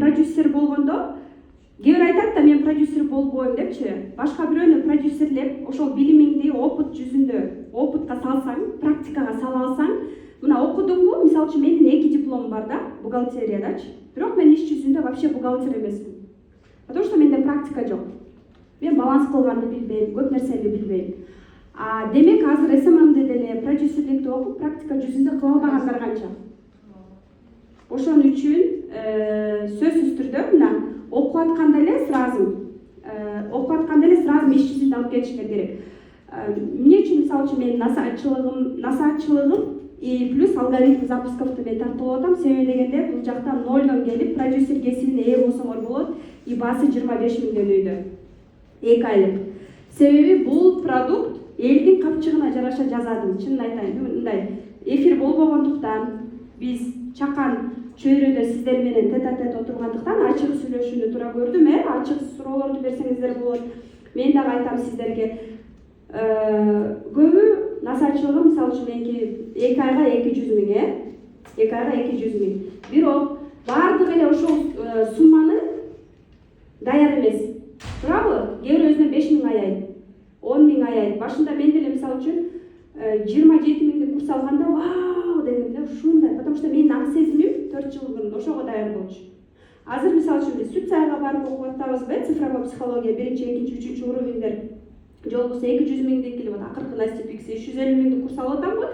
продюсер болгондо кээ бир айтат да мен продюсер болбойм депчи. Башка бирөөнү продюсерлеп ошол билимиңди опыт жүзүндө опытка салсаң, практикага сала алсаң, мына окудуңбу? Мисалы үчүн менин 2 дипломум бар да, бухгалтериядачы. Бирок мен иш жүзүндө вообще бухгалтер эмесмин. Потому что менде практика жок. Мен баланс кылганды билбейм, көп нерсени билбейм. Демек азыр СММди деле продюсерликти окуп, практика жүзүндө кыла албагандар канча? Ошон үчүн сөзсүз түрдө мына окуп атканда эле сразу иш жүзүндө алып кетишиңер керек. Эмне үчүн мисалы үчүн менин насаатчылыгым и плюс алгоритм запусковду мен тартып атам. Себеби дегенде бул жакта нолдон келип продюсер кесибине ээ болсоңор болот. И баасы 25 миңден үйдө. 2 айлык. Себеби бул продукт элдин капчыгына жараша жазадым. Чынын айтайын, мындай эфир болбогондуктан биз чакан чөйрөдө сиздер менен тет-а-тет отургандыктан ачык сүйлөшүүнү туура көрдүм. Ачык суроолорду берсеңиздер болот. Мен дагы айтам сиздерге. Көбү насаатчылыгы мисалы үчүн меники 2 айга 200 миң, 2 айга 200 миң. Бирок бардыгы эле ошол сумманы даяр эмес. Туурабы? Кээ бир өзүнө 5 миң аяйт, 10 миң аяйт. Башында мен деле мисалы үчүн 27 миңди курс алганда вау дегенде ушундай, потому что менин ак сезимим 4 жыл мурун ошого даяр болчу. Азыр мисалы үчүн биз сүт сайга барып окуп атабызбы, цифровой психология 1-2, 3 уровеньдер. Жол болсо 200 миңди келип атат, акыркы настипикси 350 миңди курс алып атамбы?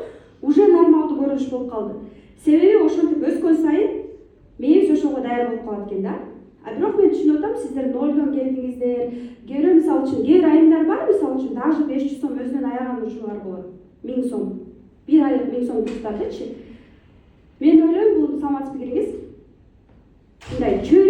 Уже нормалдуу көрүнүш болуп калды. Себеби ошентип өскөн сайын мээбиз ошого даяр болуп калат экен да. Бирок мен түшүнүп атам, сиздер нолдон келдиңиздер. Кээ мисалы үчүн кээ айымдар бар, мисалы үчүн даже 500 сом өзүнөн аяган учурлар болот. 1000 сом. 1 айлык 1000 сом курстардычы. Мен ойлойм, бул саламатсыз пикириңиз. Мындай чөйрө